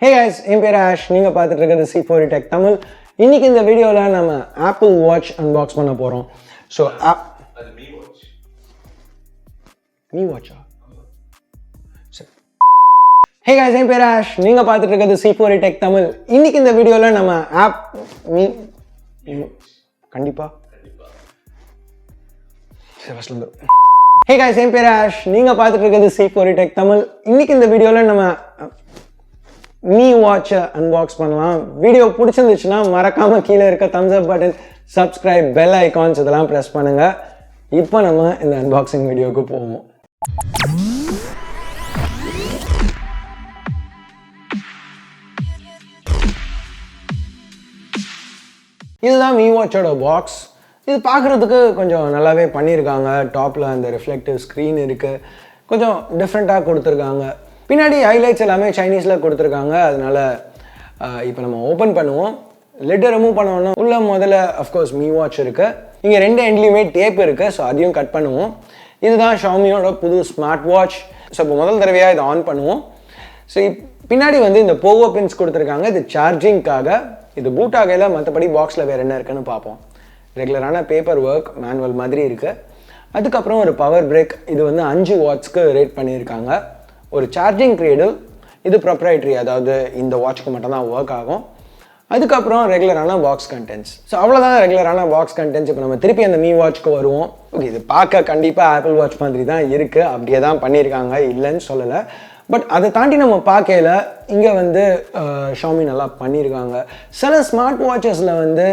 Hey guys, I'm Ash. நீங்க பார்த்துட்டு இருக்கிறது C4 Tech Tamil. இன்னைக்கு இந்த வீடியோல நம்ம Apple Watch unbox பண்ண போறோம். So அது Mi Watch. Mi Watch. Hey guys, I'm Ash. நீங்க பார்த்துட்டு இருக்கிறது C4 Tech Tamil. இன்னைக்கு இந்த வீடியோல நம்ம கண்டிப்பா Hey guys, I'm Ash. நீங்க பார்த்துட்டு இருக்கிறது C4 Tech Tamil. இன்னைக்கு இந்த வீடியோல நம்ம Mi Watch unbox பண்ணலாம். வீடியோ பிடிச்சிருந்துச்சுன்னா மறக்காம கீழே இருக்க thumbs up button, subscribe, bell icons இதெல்லாம் press பண்ணுங்க. இப்போ நம்ம இந்த unboxing வீடியோக்கு போவோம். இதுதான் Mi Watch-ஓட பாக்ஸ். இது பார்க்குறதுக்கு கொஞ்சம் நல்லாவே பண்ணியிருக்காங்க. டாப்பில் அந்த ரிஃப்ளெக்டிவ் ஸ்க்ரீன் இருக்குது. கொஞ்சம் டிஃப்ரெண்ட்டாக கொடுத்துருக்காங்க. பின்னாடி ஹைலைட்ஸ் எல்லாமே சைனீஸில் கொடுத்துருக்காங்க. அதனால் இப்போ நம்ம ஓப்பன் பண்ணுவோம். லிட்டை ரிமூவ் பண்ணோன்னா உள்ள முதல்ல அஃப்கோர்ஸ் Mi Watch இருக்குது. இங்கே ரெண்டு எண்ட்லேயுமே டேப் இருக்குது. ஸோ அதையும் கட் பண்ணுவோம். இதுதான் Xiaomiயோட புது ஸ்மார்ட் வாட்ச். ஸோ இப்போ முதல் தடவையாக இதை ஆன் பண்ணுவோம். ஸோ பின்னாடி வந்து இந்த போகோ பின்ஸ் கொடுத்துருக்காங்க. இது சார்ஜிங்காக. இது பூட் ஆகையில் மற்றபடி பாக்ஸில் வேறு என்ன இருக்குன்னு பார்ப்போம். ரெகுலரான பேப்பர் ஒர்க் மேனுவல் மாதிரி இருக்குது. அதுக்கப்புறம் ஒரு பவர் பிரேக். இது வந்து 5 வாட்ஸ்க்கு ரேட் பண்ணியிருக்காங்க. ஒரு சார்ஜிங் கிரேடில். இது ப்ரொப்ரைட்ரி, அதாவது இந்த வாட்ச்க்கு மட்டும் தான் ஒர்க் ஆகும். அதுக்கப்புறம் ரெகுலரான பாக்ஸ் கண்டென்ட்ஸ். ஸோ அவ்வளோதான் ரெகுலரான பாக்ஸ் கண்டென்ட்ஸ். இப்போ நம்ம திருப்பி அந்த Mi Watchக்கு வருவோம். ஓகே, இது பார்க்க கண்டிப்பாக ஆப்பிள் வாட்ச் மாதிரி தான் இருக்குது. அப்படியே தான் பண்ணியிருக்காங்க, இல்லைன்னு சொல்லலை. பட் அதை தாண்டி நம்ம பார்க்கல இங்கே வந்து Xiaomi நல்லா பண்ணியிருக்காங்க. சில ஸ்மார்ட் வாட்சஸில் வந்து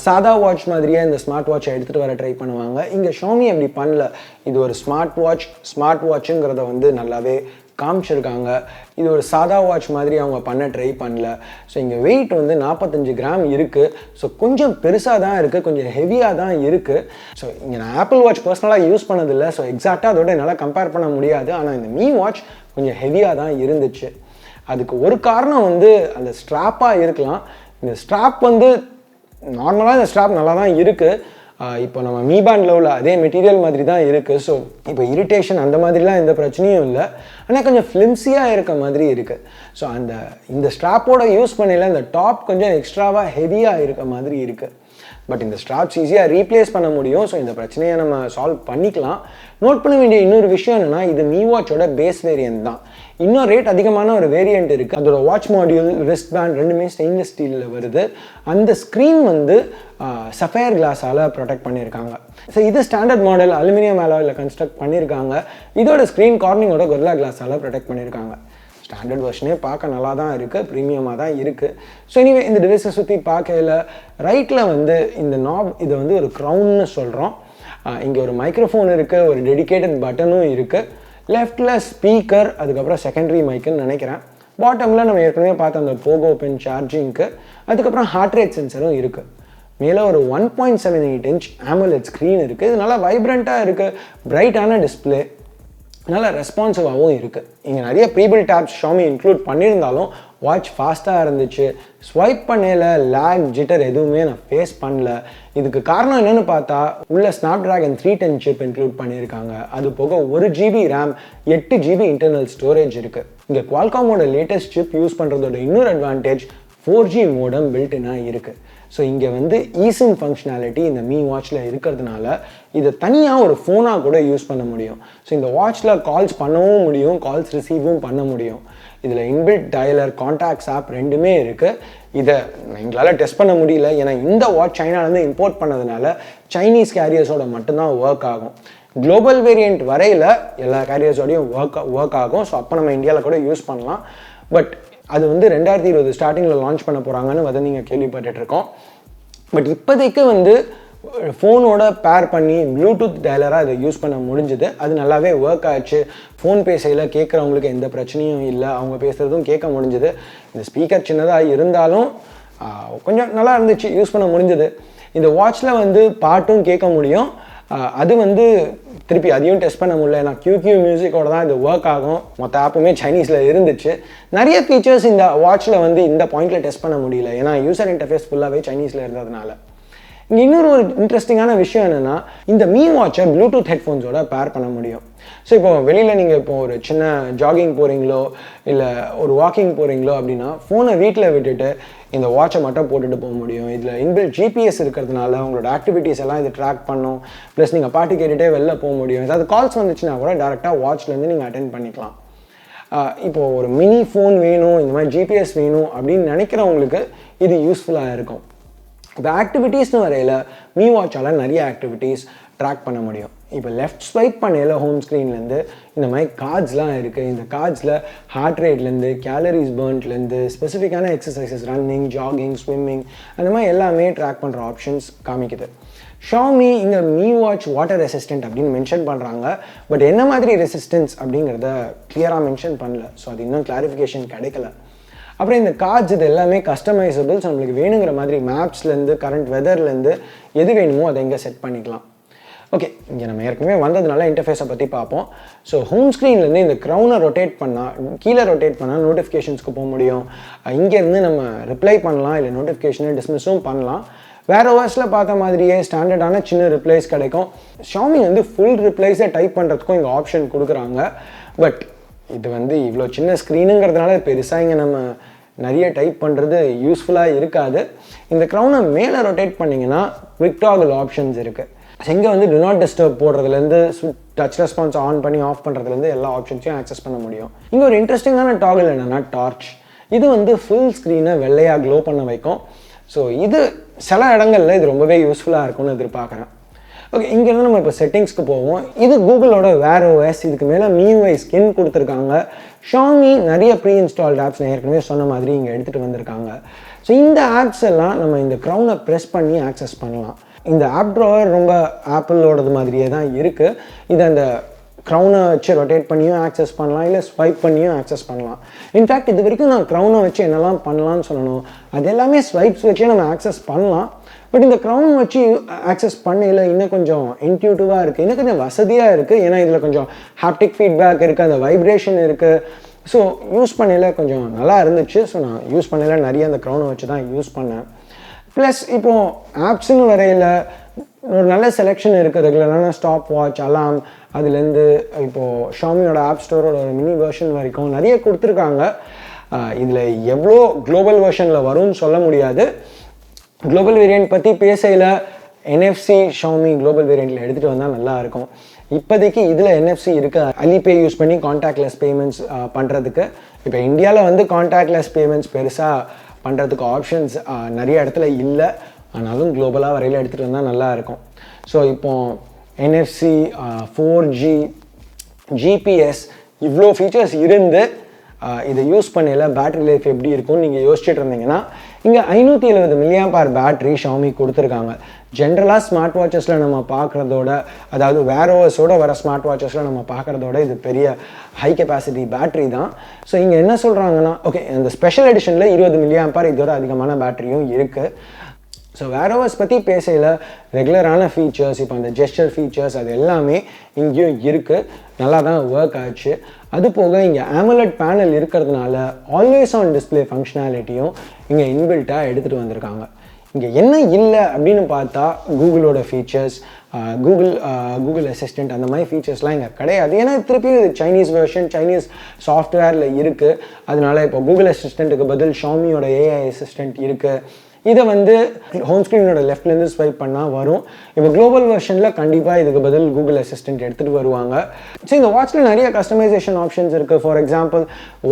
சாதா வாட்ச் மாதிரியே இந்த ஸ்மார்ட் வாட்சை எடுத்துகிட்டு வர ட்ரை பண்ணுவாங்க. இங்கே Xiaomi அப்படி பண்ணல. இது ஒரு ஸ்மார்ட் வாட்சுங்கிறத வந்து நல்லாவே காமிச்சிருக்காங்க. இது ஒரு சாதா வாட்ச் மாதிரி அவங்க பண்ண ட்ரை பண்ணல. ஸோ இங்கே வெயிட் வந்து 45 கிராம் இருக்குது. ஸோ கொஞ்சம் பெருசாக தான் இருக்குது, கொஞ்சம் ஹெவியாக தான் இருக்குது. ஸோ இங்கே நான் ஆப்பிள் வாட்ச் பர்சனலாக யூஸ் பண்ணதில்லை. ஸோ எக்ஸாக்டாக அதோட என்னால் கம்பேர் பண்ண முடியாது. ஆனால் இந்த Mi Watch கொஞ்சம் ஹெவியாக தான் இருந்துச்சு. அதுக்கு ஒரு காரணம் வந்து அந்த ஸ்ட்ராப்பாக இருக்கலாம். இந்த ஸ்ட்ராப் வந்து நார்மலாக இந்த ஸ்ட்ராப் நல்லா தான் இருக்குது. இப்போ நம்ம Mi Bandல உள்ள அதே மெட்டீரியல் மாதிரி தான் இருக்குது. ஸோ இப்போ இரிட்டேஷன் அந்த மாதிரிலாம் எந்த பிரச்சனையும் இல்லை. ஆனால் கொஞ்சம் ஃப்ளிம்ஸியாக இருக்க மாதிரி இருக்குது. ஸோ இந்த ஸ்ட்ராப்போட யூஸ் பண்ணல இந்த டாப் கொஞ்சம் எக்ஸ்ட்ராவாக ஹெவியாக இருக்க மாதிரி இருக்குது. பட் இந்த ஸ்ட்ராப்ஸ் ஈஸியாக ரீப்ளேஸ் பண்ண முடியும். ஸோ இந்த பிரச்சனையை நம்ம சால்வ் பண்ணிக்கலாம். நோட் பண்ண வேண்டிய இன்னொரு விஷயம் என்னென்னா, இது Mi Watchோட பேஸ் வேரியன்ட் தான். இன்னும் ரேட் அதிகமான ஒரு வேரியண்ட் இருக்குது. அதோட வாட்ச் மாடியூல், ரிஸ்ட் பேண்ட் ரெண்டுமே ஸ்டெயின்லெஸ் ஸ்டீலில் வருது. அந்த ஸ்க்ரீன் வந்து சஃபயர் கிளாஸால் ப்ரொடெக்ட் பண்ணியிருக்காங்க. ஸோ இது ஸ்டாண்டர்ட் மாடல் அலுமினியம் அலாயில் கன்ஸ்ட்ரக்ட் பண்ணியிருக்காங்க. இதோட ஸ்க்ரீன் கார்னிங்கோட கொரில்லா கிளாஸால் ப்ரொடெக்ட் பண்ணியிருக்காங்க. ஸ்டாண்டர்ட் வெர்ஷனே பார்க்க நல்லா தான் இருக்குது, ப்ரீமியமாக தான் இருக்குது. ஸோ எனிவே இந்த டிவைஸை சுற்றி பார்க்கல ரைட்டில் வந்து இந்த நாப், இதை வந்து ஒரு க்ரௌன்னு சொல்கிறோம். இங்கே ஒரு மைக்ரோஃபோன் இருக்குது, ஒரு டெடிகேட்டட் பட்டனும் இருக்குது. லெஃப்டில் ஸ்பீக்கர், அதுக்கப்புறம் செகண்டரி மைக்குன்னு நினைக்கிறேன். பாட்டமில் நம்ம ஏற்கனவே பார்த்த அந்த போகோ பின் சார்ஜிங்க்கு. அதுக்கப்புறம் ஹார்ட் ரேட் சென்சரும் இருக்குது. மேலே ஒரு 1.78 இன்ச் AMOLED ஸ்க்ரீன் இருக்குது. இது நல்லா வைப்ரண்ட்டாக இருக்குது, பிரைட்டான டிஸ்பிளே, நல்லா ரெஸ்பான்சிவாகவும் இருக்குது. இங்கே நிறைய ப்ரீபில்ட் டேப்ஸ் Xiaomi இன்க்ளூட் பண்ணியிருந்தாலும் வாட்ச் ஃபாஸ்ட்டாக இருந்துச்சு. ஸ்வைப் பண்ணல லேக் ஜிட்டர் எதுவுமே நான் ஃபேஸ் பண்ணல. இதுக்கு காரணம் என்னென்னு பார்த்தா உள்ள Snapdragon 310 சிப் இன்க்ளூட் பண்ணியிருக்காங்க. அது போக 1 GB RAM, 8 GB internal storage இருக்குது. இங்கே Qualcommோட லேட்டஸ்ட் சிப் யூஸ் பண்ணுறதோட இன்னொரு அட்வான்டேஜ் 4G மோடம் பில்டினாக இருக்குது. ஸோ இங்கே வந்து eSIM ஃபங்க்ஷனாலிட்டி இந்த Mi Watchல இருக்கிறதுனால இதை தனியாக ஒரு ஃபோனாக கூட யூஸ் பண்ண முடியும். ஸோ இந்த வாட்சில் கால்ஸ் பண்ணவும் முடியும், கால்ஸ் ரிசீவும் பண்ண முடியும். இதில் இன்பில்ட் டயலர், கான்டாக்ட்ஸ் ஆப் ரெண்டுமே இருக்குது. இதை எங்களால் டெஸ்ட் பண்ண முடியல, ஏன்னா இந்த வாட்ச் சைனாலேருந்து இம்போர்ட் பண்ணதுனால சைனீஸ் கேரியர்ஸோட மட்டும்தான் ஒர்க் ஆகும். குளோபல் வேரியண்ட் வரையில் எல்லா கேரியர்ஸோடையும் ஒர்க் ஆகும். ஸோ அப்போ நம்ம இந்தியாவில் கூட யூஸ் பண்ணலாம். பட் அது வந்து 2020 ஸ்டார்டிங்கில் லான்ச் பண்ண போகிறாங்கன்னு வந்து நீங்கள் கேள்விப்பட்டுருக்கோம். பட் இப்போதைக்கு வந்து ஃபோனோட பேர் பண்ணி ப்ளூடூத் டயலராக இதை யூஸ் பண்ண முடிஞ்சுது. அது நல்லாவே ஒர்க் ஆச்சு. ஃபோன் பேசையில் கேட்குறவங்களுக்கு எந்த பிரச்சனையும் இல்லை, அவங்க பேசுகிறதும் கேட்க முடிஞ்சுது. இந்த ஸ்பீக்கர் சின்னதாக இருந்தாலும் கொஞ்சம் நல்லா இருந்துச்சு, யூஸ் பண்ண முடிஞ்சுது. இந்த வாட்சில் வந்து பாட்டும் கேட்க முடியும். அது வந்து திருப்பி அதையும் டெஸ்ட் பண்ண முடியல, ஏன்னா QQ மியூசிக்கோட தான் இது ஒர்க் ஆகும். மொத்த ஆப்புமே சைனீஸில் இருந்துச்சு. நிறைய ஃபீச்சர்ஸ் இந்த வாட்சில் வந்து இந்த பாயிண்டில் டெஸ்ட் பண்ண முடியல, ஏன்னா யூசர் இன்டர்ஃபேஸ் ஃபுல்லாகவே சைனீஸில் இருந்ததுனால. இங்கே இன்னொரு ஒரு இன்ட்ரெஸ்டிங்கான விஷயம் என்னென்னா இந்த மீ வாட்சை ப்ளூடூத் ஹெட்ஃபோன்ஸோட பேர் பண்ண முடியும். ஸோ இப்போ வெளியில் நீங்கள் இப்போ ஒரு சின்ன ஜாகிங் போகிறீங்களோ இல்லை ஒரு வாக்கிங் போகிறீங்களோ அப்படின்னா ஃபோனை வீட்டில் விட்டுட்டு இந்த வாட்சை மட்டும் போட்டுட்டு போக முடியும். இதில் இன்பில்ட் ஜிபிஎஸ் இருக்கிறதுனால உங்களோட ஆக்டிவிட்டீஸ் எல்லாம் இது ட்ராக் பண்ணும். ப்ளஸ் நீங்கள் பாட்டு கேட்டுகிட்டே வெளில போக முடியும். ஏதாவது கால்ஸ் வந்துச்சுன்னா கூட டேரெக்டாக வாட்ச்லேருந்து நீங்கள் அட்டென்ட் பண்ணிக்கலாம். இப்போது ஒரு மினி ஃபோன் வேணும், இந்த மாதிரி ஜிபிஎஸ் வேணும் அப்படின்னு நினைக்கிறவங்களுக்கு இது யூஸ்ஃபுல்லாக இருக்கும். இப்போ ஆக்டிவிட்டீஸ்னு வரையில் மீ வாட்சால் நிறைய ஆக்டிவிட்டீஸ் ட்ராக் பண்ண முடியும். இப்போ லெஃப்ட் ஸ்வைப் பண்ணையில் ஹோம் ஸ்க்ரீன்லேருந்து இந்த மாதிரி கார்ட்ஸ்லாம் இருக்குது. இந்த கார்ட்ஸில் ஹார்ட் ரேட்லேருந்து கேலரிஸ் பர்ன்ட்லேருந்து ஸ்பெசிஃபிக்கான எக்ஸசைசஸ் ரன்னிங், ஜாகிங், ஸ்விம்மிங் அந்த மாதிரி எல்லாமே ட்ராக் பண்ணுற ஆப்ஷன்ஸ் காமிக்குது. ஷாமி இங்கே மீ வாட்ச் வாட்டர் ரெசிஸ்டன்ட் அப்படின்னு மென்ஷன் பண்ணுறாங்க. பட் என்ன மாதிரி ரெசிஸ்டன்ஸ் அப்படிங்கிறத கிளியராக மென்ஷன் பண்ணல. ஸோ அது இன்னும் கிளாரிஃபிகேஷன் கிடைக்கல. அப்புறம் இந்த கார்ட்ஸ் இது எல்லாமே கஸ்டமைசபிள்ஸ். நம்மளுக்கு வேணுங்கிற மாதிரி மேப்ஸ்லேருந்து கரண்ட் வெதர்லேருந்து எது வேணுமோ அதை இங்கே செட் பண்ணிக்கலாம். ஓகே, இங்கே நம்ம ஏற்கனவே வந்ததுனால இன்டர்ஃபேஸை பற்றி பார்ப்போம். ஸோ ஹோம் ஸ்க்ரீன்லேருந்து இந்த க்ரௌனை ரொட்டேட் பண்ணால், கீழே ரொட்டேட் பண்ணால் நோட்டிஃபிகேஷன்ஸ்க்கு போக முடியும். இங்கேருந்து நம்ம ரிப்ளை பண்ணலாம், இல்லை நோட்டிஃபிகேஷனை டிஸ்மிஸும் பண்ணலாம். வேறு ஓஎஸில் பார்த்த மாதிரியே ஸ்டாண்டர்டான சின்ன ரிப்ளைஸ் கிடைக்கும். ஷாமி வந்து ஃபுல் ரிப்ளைஸை டைப் பண்ணுறதுக்கும் இங்கே ஆப்ஷன் கொடுக்குறாங்க. பட் இது வந்து இவ்வளோ சின்ன ஸ்க்ரீனுங்கிறதுனால பெருசாக இங்கே நம்ம நிறைய டைப் பண்ணுறது யூஸ்ஃபுல்லாக இருக்காது. இந்த க்ரௌனை மேலே ரொட்டேட் பண்ணிங்கன்னா குவிக் டாகல் ஆப்ஷன்ஸ் இருக்குது. இங்கே வந்து டு நாட் டிஸ்டர்ப் போடுறதுலேருந்து டச் ரெஸ்பான்ஸ் ஆன் பண்ணி ஆஃப் பண்ணுறதுலேருந்து எல்லா ஆப்ஷன்ஸையும் ஆக்சஸ் பண்ண முடியும். இங்கே ஒரு இன்ட்ரெஸ்டிங்கான டாகல் என்னென்னா டார்ச். இது வந்து ஃபுல் ஸ்க்ரீனை வெள்ளையாக க்ளோ பண்ண வைக்கும். ஸோ இது சில இடங்களில் இது ரொம்பவே யூஸ்ஃபுல்லாக இருக்கும்னு எதிர்பார்க்குறேன். ஓகே, இங்கேருந்து நம்ம இப்போ செட்டிங்ஸ்க்கு போவோம். இது கூகுளோட வேர் ஓஎஸ். இதுக்கு மேலே MIUI ஸ்கின் கொடுத்துருக்காங்க. ஷாமி நிறைய ப்ரீ இன்ஸ்டால்ட் ஆப்ஸ் நான் ஏற்கனவே சொன்ன மாதிரி இங்கே எடுத்துகிட்டு வந்திருக்காங்க. ஸோ இந்த ஆப்ஸ் எல்லாம் நம்ம இந்த க்ரௌனை ப்ரெஸ் பண்ணி ஆக்சஸ் பண்ணலாம். இந்த ஆப் ட்ராவர் ரொம்ப ஆப்பிளோடது மாதிரியே தான் இருக்குது. இது அந்த க்ரௌனை வச்சு ரொட்டேட் பண்ணியும் ஆக்சஸ் பண்ணலாம், இல்லை ஸ்வைப் பண்ணியும் ஆக்சஸ் பண்ணலாம். இன்ஃபேக்ட் இது வரைக்கும் நான் க்ரௌனை வச்சு என்னெல்லாம் பண்ணலான்னு சொல்லணும், அது எல்லாமே ஸ்வைப்ஸ் வச்சே நம்ம ஆக்சஸ் பண்ணலாம். பட் இந்த க்ரௌன் வச்சு ஆக்சஸ் பண்ணையில் இன்னும் கொஞ்சம் இன்ட்யூட்டிவாக இருக்குது, இன்னும் கொஞ்சம் வசதியாக இருக்குது. ஏன்னா இதில் கொஞ்சம் ஹாப்டிக் ஃபீட்பேக் இருக்குது, அந்த வைப்ரேஷன் இருக்குது. ஸோ யூஸ் பண்ணையில் கொஞ்சம் நல்லா இருந்துச்சு. ஸோ நான் யூஸ் பண்ணையில் நிறைய அந்த க்ரௌனை வச்சு தான் யூஸ் பண்ணேன். ப்ளஸ் இப்போது ஆப்ஸுன்னு வரையில் ஒரு நல்ல செலெக்ஷன் இருக்குது. ரெகுலரான ஸ்டாப் வாட்ச், அலாம், அதுலேருந்து இப்போது ஷாமியோட ஆப் ஸ்டோரோட ஒரு மினி வெர்ஷன் வரைக்கும் நிறைய கொடுத்துருக்காங்க. இதில் எவ்வளோ குளோபல் வெர்ஷனில் வரும்னு சொல்ல முடியாது. குளோபல் வேரியண்ட் பற்றி பேசையில் NFC ஷாமி குளோபல் வேரியண்ட்டில் எடுத்துகிட்டு வந்தால் நல்லாயிருக்கும். இப்போதைக்கு இதில் NFC இருக்குது. அலிபே யூஸ் பண்ணி கான்டாக்ட்லெஸ் பேமெண்ட்ஸ் பண்ணுறதுக்கு. இப்போ இந்தியாவில் வந்து கான்டாக்ட்லெஸ் பேமெண்ட்ஸ் பெருசாக பண்ணுறதுக்கு ஆப்ஷன்ஸ் நிறைய இடத்துல இல்லை. ஆனாலும் குளோபலாக வரையில் எடுத்துகிட்டு வந்தால் நல்லாயிருக்கும். ஸோ இப்போது NFC, 4G, GPS இவ்வளோ ஃபீச்சர்ஸ் இருந்து இதை யூஸ் பண்ணையில் பேட்டரி லைஃப் எப்படி இருக்கும்னு நீங்கள் யோசிச்சுட்டு இருந்தீங்கன்னா இங்கே 570 mAh பேட்டரி ஷாமி கொடுத்துருக்காங்க. ஜென்ரலாக ஸ்மார்ட் வாட்சஸில் நம்ம பார்க்குறதோட, அதாவது வேர் ஓஎஸோட வர ஸ்மார்ட் வாட்சஸில் நம்ம பார்க்குறதோட இது பெரிய ஹை கெப்பாசிட்டி பேட்டரி தான். ஸோ இங்கே என்ன சொல்கிறாங்கன்னா, ஓகே இந்த ஸ்பெஷல் எடிஷனில் 20 mAh இதோட அதிகமான பேட்டரியும் இருக்குது. ஸோ வேர் ஓஎஸ் பற்றி பேசையில் ரெகுலரான ஃபீச்சர்ஸ், இப்போ அந்த ஜெஸ்டர் ஃபீச்சர்ஸ் அது எல்லாமே இங்கேயும் இருக்குது. நல்லா தான் ஒர்க் ஆச்சு. அது போக இங்கே AMOLED பேனல் இருக்கிறதுனால ஆல்வேஸ் ஆன் டிஸ்பிளே ஃபங்க்ஷனாலிட்டியும் இங்கே இன்பில்ட்டாக எடுத்துகிட்டு வந்திருக்காங்க. இங்கே என்ன இல்லை அப்படின்னு பார்த்தா கூகுளோட ஃபீச்சர்ஸ், கூகுள் அசிஸ்டண்ட் அந்த மாதிரி ஃபீச்சர்ஸ்லாம் இங்கே கிடையாது. ஏன்னா திருப்பியும் இது சைனீஸ் வெர்ஷன், சைனீஸ் சாஃப்ட்வேரில் இருக்குது. அதனால இப்போ கூகுள் அசிஸ்டண்ட்டுக்கு பதில் ஷாமியோட AI அசிஸ்டண்ட் இருக்குது. இதை வந்து ஹோம் ஸ்க்ரீனோட லெஃப்ட்லேருந்து ஸ்வைப் பண்ணால் வரும். இப்போ குளோபல் வெர்ஷனில் கண்டிப்பாக இதுக்கு பதில் கூகுள் அசிஸ்டண்ட் எடுத்துகிட்டு வருவாங்க. ஸோ இந்த வாட்சில் நிறைய கஸ்டமைசேஷன் ஆப்ஷன்ஸ் இருக்குது. ஃபார் எக்ஸாம்பிள்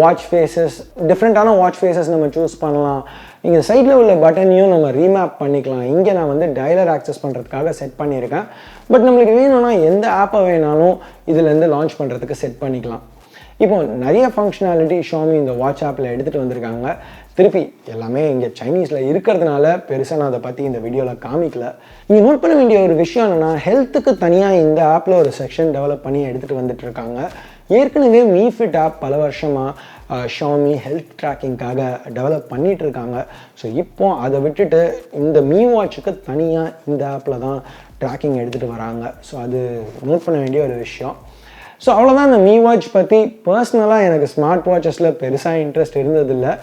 வாட்ச் ஃபேஸஸ், டிஃப்ரெண்ட்டான வாட்ச் ஃபேஸஸ் நம்ம சூஸ் பண்ணலாம். இங்கே சைடில் உள்ள பட்டனையும் நம்ம ரீமேப் பண்ணிக்கலாம். இங்கே நான் வந்து டயலர் ஆக்சஸ் பண்ணுறதுக்காக செட் பண்ணியிருக்கேன். பட் நம்மளுக்கு வேணும்னா எந்த ஆப்பை வேணாலும் இதுலேருந்து லான்ச் பண்ணுறதுக்கு செட் பண்ணிக்கலாம். இப்போ நிறைய ஃபங்க்ஷனாலிட்டி ஷாமி இந்த வாட்ச் ஆப்பில் எடுத்துகிட்டு வந்திருக்காங்க. திருப்பி எல்லாமே இங்கே சைனீஸில் இருக்கிறதுனால பெருசாக நான் அதை பற்றி இந்த வீடியோவில் காமிக்கல. நீங்கள் நோட் பண்ண வேண்டிய ஒரு விஷயம் என்னென்னா, ஹெல்த்துக்கு தனியாக இந்த ஆப்பில் ஒரு செக்ஷன் டெவலப் பண்ணி எடுத்துகிட்டு வந்துட்டுருக்காங்க. ஏற்கனவே மீஃபிட் ஆப் பல வருஷமாக ஷாமி ஹெல்த் ட்ராக்கிங்காக டெவலப் பண்ணிகிட்ருக்காங்க. ஸோ இப்போ அதை விட்டுட்டு இந்த மீ வாட்சுக்கு தனியாக இந்த ஆப்பில் தான் ட்ராக்கிங் எடுத்துகிட்டு வராங்க. ஸோ அது நோட் பண்ண வேண்டிய ஒரு விஷயம். ஸோ அவ்வளோதான் இந்த மீ வாட்ச் பற்றி. பர்சனலாக எனக்கு ஸ்மார்ட் வாட்சஸில் பெருசாக இன்ட்ரெஸ்ட் இருந்ததில்லை.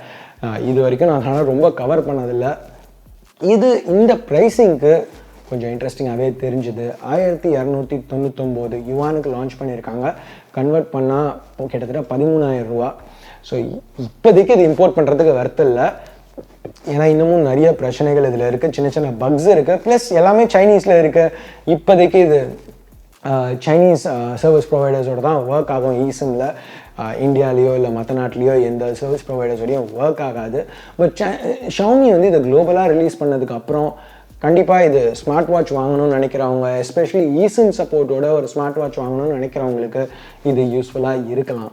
இது வரைக்கும் நான் அதனால் ரொம்ப கவர் பண்ணதில்லை. இது இந்த ப்ரைஸிங்க்கு கொஞ்சம் இன்ட்ரெஸ்டிங்காகவே தெரிஞ்சுது. 1299 யுவானுக்கு லான்ச் பண்ணியிருக்காங்க. கன்வெர்ட் பண்ணால் கிட்டத்தட்ட 13,000 ரூபா. ஸோ இப்போதைக்கு இது இம்போர்ட் பண்ணுறதுக்கு வர்த்து இல்லை. ஏன்னா இன்னமும் நிறைய பிரச்சனைகள் இதில் இருக்குது, சின்ன சின்ன பக்ஸ் இருக்குது, ப்ளஸ் எல்லாமே சைனீஸில் இருக்குது. இப்போதைக்கு இது சைனீஸ் சர்வீஸ் ப்ரொவைடர்ஸோடு தான் ஒர்க் ஆகும். eSIMல இந்தியாலேயோ இல்லை மற்ற நாட்டிலையோ எந்த சர்வீஸ் ப்ரொவைடர்ஸோடையும் ஒர்க் ஆகாது. பட் Xiaomi வந்து இதை குளோபலாக ரிலீஸ் பண்ணதுக்கப்புறம் கண்டிப்பாக இது ஸ்மார்ட் வாட்ச் வாங்கணும்னு நினைக்கிறவங்க, எஸ்பெஷலி eSIM சப்போர்ட்டோட ஒரு ஸ்மார்ட் வாட்ச் வாங்கணும்னு நினைக்கிறவங்களுக்கு இது யூஸ்ஃபுல்லாக இருக்கலாம்.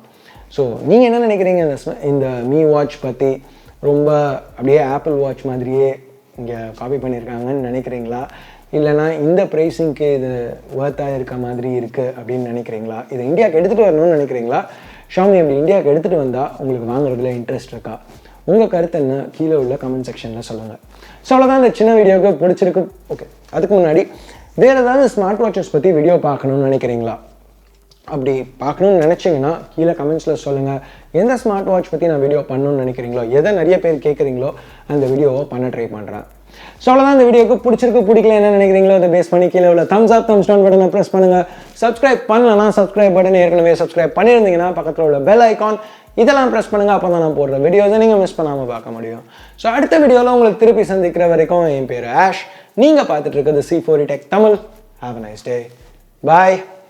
ஸோ நீங்கள் என்ன நினைக்கிறீங்க இந்த மீ வாட்ச் பற்றி? ரொம்ப அப்படியே ஆப்பிள் வாட்ச் மாதிரியே இங்கே காப்பி பண்ணியிருக்காங்கன்னு நினைக்கிறீங்களா? இல்லைனா இந்த ப்ரைஸிங்க்கு இது ஒர்த்தாக இருக்க மாதிரி இருக்குது அப்படின்னு நினைக்கிறீங்களா? இதை இந்தியாவுக்கு எடுத்துகிட்டு வரணும்னு நினைக்கிறீங்களா? Xiaomi அப்படி இந்தியாவுக்கு எடுத்துகிட்டு வந்தால் உங்களுக்கு வாங்குறதுல இன்ட்ரெஸ்ட் இருக்கா? உங்கள் கருத்து என்ன கீழே உள்ள கமெண்ட் செக்ஷனில் சொல்லுங்கள். ஸோ அவ்வளோதான் இந்த சின்ன வீடியோவுக்கு பிடிச்சிருக்கு. ஓகே, அதுக்கு முன்னாடி வேறு ஏதாவது ஸ்மார்ட் வாட்சஸ் பற்றி வீடியோ பார்க்கணுன்னு நினைக்கிறீங்களா? அப்படி பார்க்கணுன்னு நினச்சிங்கன்னா கீழே கமெண்ட்ஸில் சொல்லுங்கள். எந்த ஸ்மார்ட் வாட்ச் பற்றி நான் வீடியோ பண்ணணும்னு நினைக்கிறீங்களோ, எதை நிறைய பேர் கேட்குறீங்களோ அந்த வீடியோவை பண்ண ட்ரை பண்ணுறேன். ஸோ அவ்வளோதான் இந்த வீடியோக்கு பிடிச்சிருக்கு பிடிக்கல என்ன நினைக்கிறீங்களோ அதை பேஸ் பண்ணி கீழே உள்ள தம்ஸ் அப் தம்ஸ் டவுன் பட்டனை ப்ரெஸ் பண்ணுங்கள். சப்ஸ்கிரைப் பண்ணலன்னா சப்ஸ்கிரைப் பட்டன் ஏற்கனவே சப்ஸ்கிரைப் பண்ணியிருந்தீங்கன்னா பக்கத்தில் உள்ள பெல் ஐக்கான் இதெல்லாம் ப்ரெஸ் பண்ணுங்கள். அப்போ தான் நான் போடுற வீடியோஸை நீங்கள் மிஸ் பண்ணாமல் பார்க்க முடியும். ஸோ அடுத்த வீடியோவில் உங்களுக்கு திருப்பி சந்திக்கிற வரைக்கும் என் பேர் ஆஷ். நீங்கள் பார்த்துட்டு இருக்கிறது C4E Tech Tamil. Have a nice day. Bye.